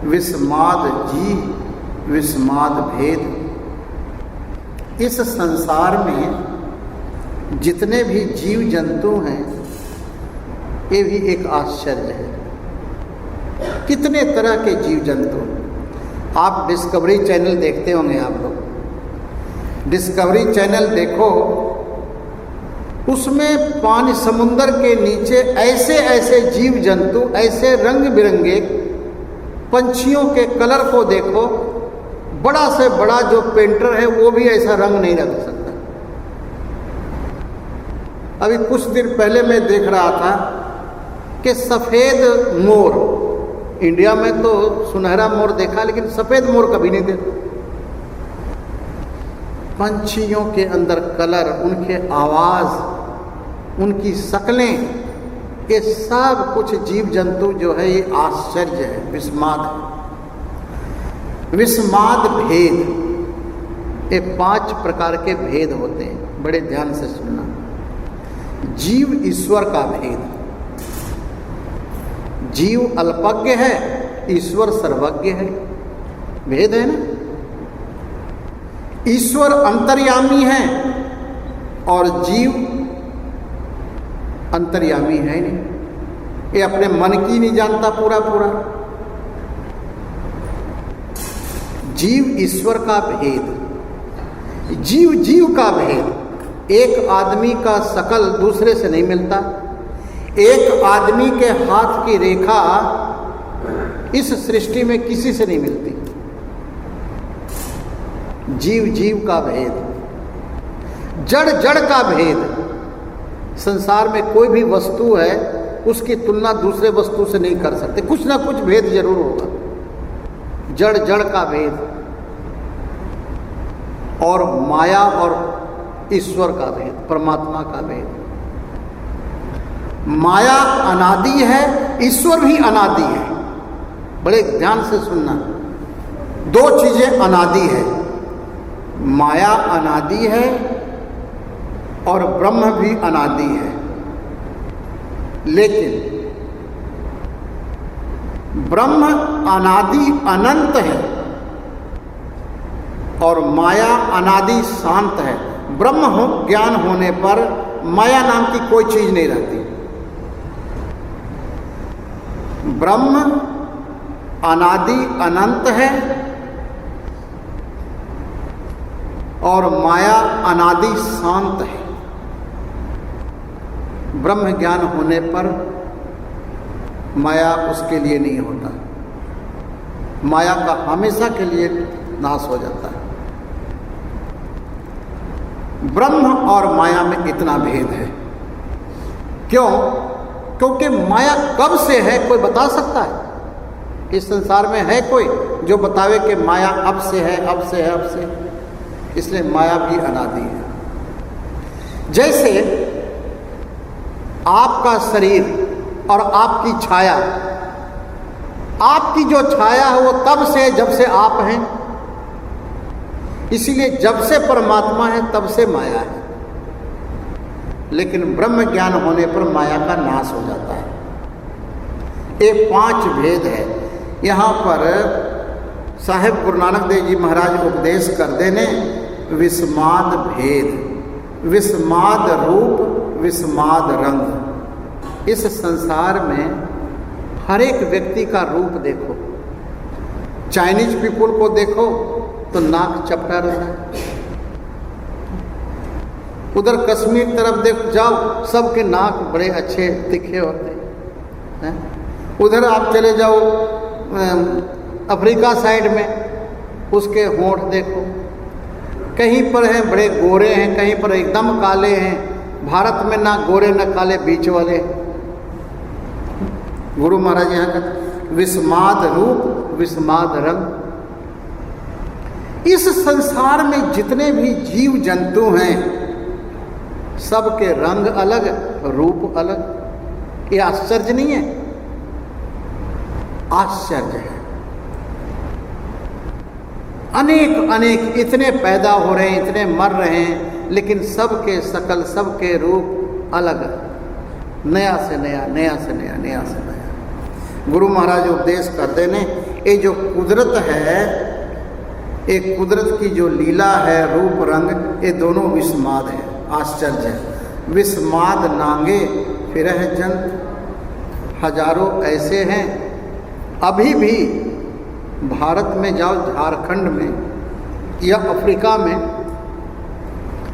विस्माद जीव विस्माद भेद। इस संसार में जितने भी जीव जंतु हैं ये भी एक आश्चर्य है। कितने तरह के जीव जंतु। आप डिस्कवरी चैनल देखते होंगे, आप लोग डिस्कवरी चैनल देखो, उसमें पानी समुद्र के नीचे ऐसे ऐसे जीव जंतु, ऐसे रंग बिरंगे पंछियों के कलर को देखो, बड़ा से बड़ा जो पेंटर है वो भी ऐसा रंग नहीं रख सकता। अभी कुछ दिन पहले मैं देख रहा था कि सफ़ेद मोर, इंडिया में तो सुनहरा मोर देखा लेकिन सफ़ेद मोर कभी नहीं देखा। पंछियों के अंदर कलर, उनके आवाज़, उनकी शक्लें, ये सब कुछ जीव जंतु जो है ये आश्चर्य है, विस्माद है। विस्माद भेद, ये 5 प्रकार के भेद होते हैं, बड़े ध्यान से सुनना। जीव ईश्वर का भेद। जीव अल्पज्ञ है, ईश्वर सर्वज्ञ है, भेद है ना। ईश्वर अंतर्यामी है और जीव अंतर्यामी है नहीं, ये अपने मन की नहीं जानता पूरा पूरा। जीव ईश्वर का भेद, जीव जीव का भेद। एक आदमी का शकल दूसरे से नहीं मिलता, एक आदमी के हाथ की रेखा इस सृष्टि में किसी से नहीं मिलती। जीव जीव का भेद, जड़ जड़ का भेद। संसार में कोई भी वस्तु है उसकी तुलना दूसरे वस्तु से नहीं कर सकते, कुछ ना कुछ भेद जरूर होगा। जड़ जड़ का भेद, और माया और ईश्वर का भेद, परमात्मा का भेद। माया अनादि है, ईश्वर भी अनादि है। बड़े ध्यान से सुनना, 2 चीजें अनादि है, माया अनादि है और ब्रह्म भी अनादि है। लेकिन ब्रह्म अनादि अनंत है और माया अनादि शांत है। ब्रह्म ज्ञान होने पर माया नाम की कोई चीज नहीं रहती। ब्रह्म अनादि अनंत है और माया अनादि शांत है। ब्रह्म ज्ञान होने पर माया उसके लिए नहीं होता, माया का हमेशा के लिए नाश हो जाता है। ब्रह्म और माया में इतना भेद है। क्यों? क्योंकि माया कब से है कोई बता सकता है? इस संसार में है कोई जो बतावे कि माया अब से है, अब से है, अब से? इसलिए माया भी अनादि है। जैसे आपका शरीर और आपकी छाया, आपकी जो छाया है वो तब से जब से आप हैं, इसीलिए जब से परमात्मा है तब से माया है। लेकिन ब्रह्म ज्ञान होने पर माया का नाश हो जाता है। ये 5 भेद है। यहाँ पर साहेब गुरु नानक देव जी महाराज उपदेश कर देने विस्माद भेद, विस्माद रूप, विस्माद रंग। इस संसार में हर एक व्यक्ति का रूप देखो। चाइनीज पीपुल को देखो तो नाक चपटा रहता है, उधर कश्मीर तरफ देख जाओ सबके नाक बड़े अच्छे तिखे होते हैं। उधर आप चले जाओ अफ्रीका साइड में, उसके होंठ देखो, कहीं पर हैं बड़े गोरे हैं, कहीं पर एकदम काले हैं। भारत में ना गोरे ना काले, बीच वाले। गुरु महाराज यहाँ का विस्माद रूप, विस्माद रंग। इस संसार में जितने भी जीव जंतु हैं सबके रंग अलग, रूप अलग। ये आश्चर्य नहीं है? आश्चर्य है। अनेक अनेक इतने पैदा हो रहे हैं, इतने मर रहे हैं, लेकिन सबके शकल, सबके रूप अलग, नया से नया, नया से नया, नया से नया। गुरु महाराज उपदेश करते ने ये जो कुदरत है, ये कुदरत की जो लीला है, रूप रंग, ये दोनों विस्माद है, आश्चर्य है। विस्माद नांगे फिरह जंत, हजारों ऐसे हैं। अभी भी भारत में जाओ, झारखंड में या अफ्रीका में,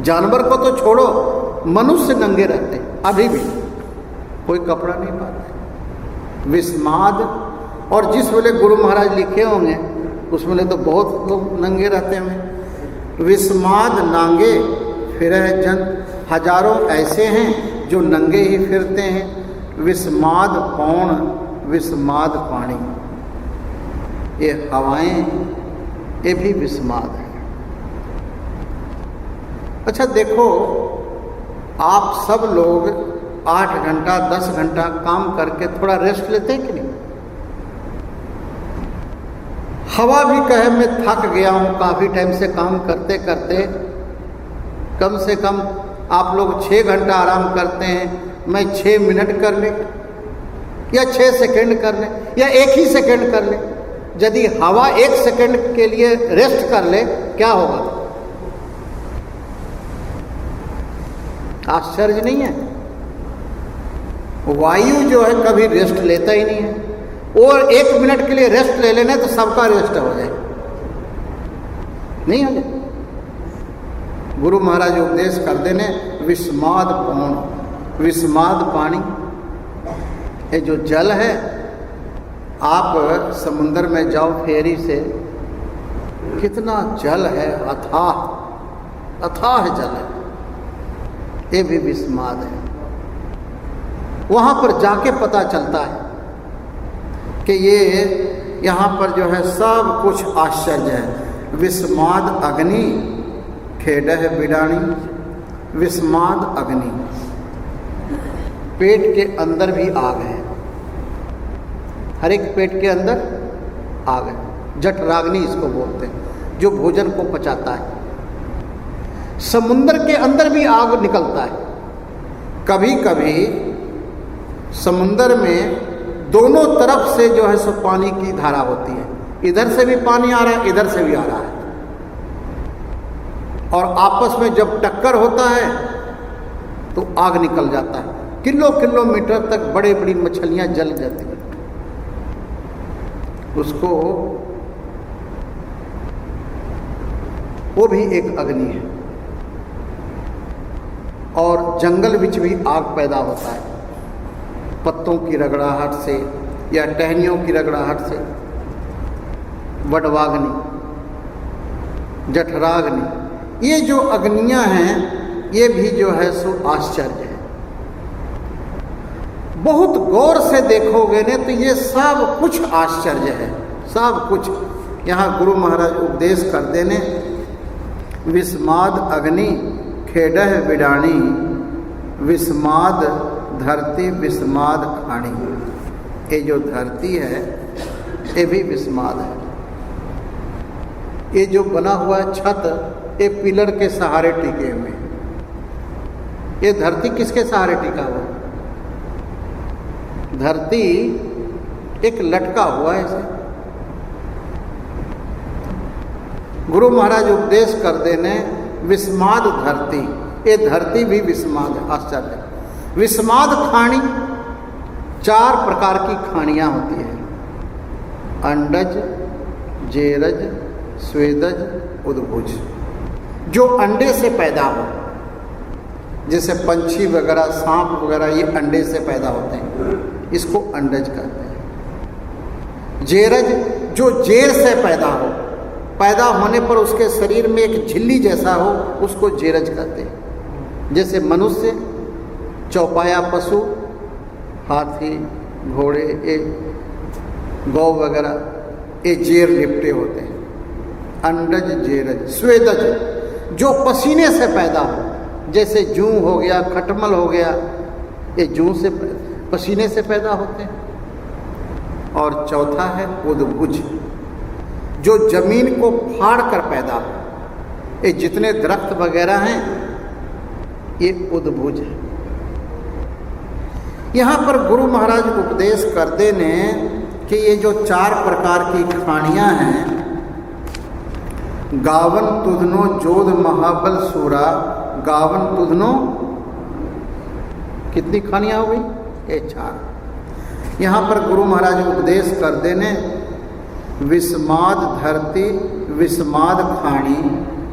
जानवर को तो छोड़ो, मनुष्य नंगे रहते अभी भी, कोई कपड़ा नहीं पाते। विस्माद। और जिस वेले गुरु महाराज लिखे होंगे उस वेले तो बहुत लोग नंगे रहते हैं। विस्माद नांगे फिरह जंत, हजारों ऐसे हैं जो नंगे ही फिरते हैं। विस्माद पौण विस्माद पानी, ये हवाएं, ये भी विस्माद है। अच्छा देखो, आप सब लोग 8 घंटा 10 घंटा काम करके थोड़ा रेस्ट लेते हैं कि नहीं? हवा भी कहे मैं थक गया हूँ काफ़ी टाइम से काम करते करते, कम से कम आप लोग 6 घंटा आराम करते हैं, मैं 6 मिनट कर ले या 6 सेकंड कर ले या 1 ही सेकंड कर ले। यदि हवा 1 सेकंड के लिए रेस्ट कर ले, क्या होगा? आश्चर्य नहीं है? वायु जो है कभी रेस्ट लेता ही नहीं है, और 1 मिनट के लिए रेस्ट ले लेना तो सबका रेस्ट हो जाए, नहीं हो जाए। गुरु महाराज उपदेश कर देने विस्माद पौण विस्माद पानी, ये जो जल है, आप समुद्र में जाओ फेरी से, कितना जल है, अथाह अथाह जल है, ये भी विस्माद है। वहाँ पर जाके पता चलता है कि ये यहाँ पर जो है सब कुछ आश्चर्य है। विस्माद अग्नि खेडह बिडाणी, विस्माद अग्नि, पेट के अंदर भी आग है, हर एक पेट के अंदर आग है। जठराग्नि इसको बोलते हैं, जो भोजन को पचाता है। समुद्र के अंदर भी आग निकलता है। कभी कभी समुद्र में दोनों तरफ से जो है सो पानी की धारा होती है, इधर से भी पानी आ रहा है, इधर से भी आ रहा है, और आपस में जब टक्कर होता है तो आग निकल जाता है। किलोमीटर तक बड़े बड़ी मछलियां जल जाती हैं। उसको, वो भी एक अग्नि है। और जंगल ਵਿੱਚ भी आग पैदा होता है, पत्तों की रगड़ाहट से या टहनियों की रगड़ाहट से। वडवाग्नि, जठराग्नि, ये जो अग्नियां हैं ये भी जो है सो आश्चर्य है। बहुत गौर से देखोगे ने तो ये सब कुछ आश्चर्य है, सब कुछ। यहाँ गुरु महाराज उपदेश कर देने विस्माद अग्नि खेडह बिडाणी, विस्माद धरती विस्माद खाणी। ये जो धरती है ये भी विस्माद है। ये जो बना हुआ छत, ये पिलर के सहारे टिके हुए हैं। ये धरती किसके सहारे टिका हुआ? धरती एक लटका हुआ है इसे। गुरु महाराज उपदेश कर देने विस्माद धरती, ये धरती भी विस्माद है। आश्चर्य। विस्माद खाणी, 4 प्रकार की खानियां होती है, अंडज, जेरज, स्वेदज, उद्भुज। जो अंडे से पैदा हो, जैसे पंछी वगैरह, सांप वगैरह, ये अंडे से पैदा होते हैं, इसको अंडज कहते हैं। जेरज, जो जेर से पैदा हो, पैदा होने पर उसके शरीर में एक झिल्ली जैसा हो, उसको जेरज कहते हैं। जैसे मनुष्य, चौपाया पशु, हाथी, घोड़े, ये गौ वगैरह, ये जेर लिपटे होते हैं। अंडज, जेरज। स्वेदज, जो पसीने से पैदा हो, जैसे जूं हो गया, खटमल हो गया, ये जूं से, पसीने से पैदा होते हैं। और चौथा है उद्भुज, जो जमीन को फाड़ कर पैदा हो। ये जितने दरख्त वगैरह हैं ये उद्भुज है। यहाँ पर गुरु महाराज उपदेश करते ने कि ये जो 4 प्रकार की खानियां हैं, गावन तुधनो जोध महाबल सूरा, गावन तुधनो, कितनी खानियां हो गई? ये 4। यहाँ पर गुरु महाराज उपदेश कर देने, विस्माद धरती विस्माद खानी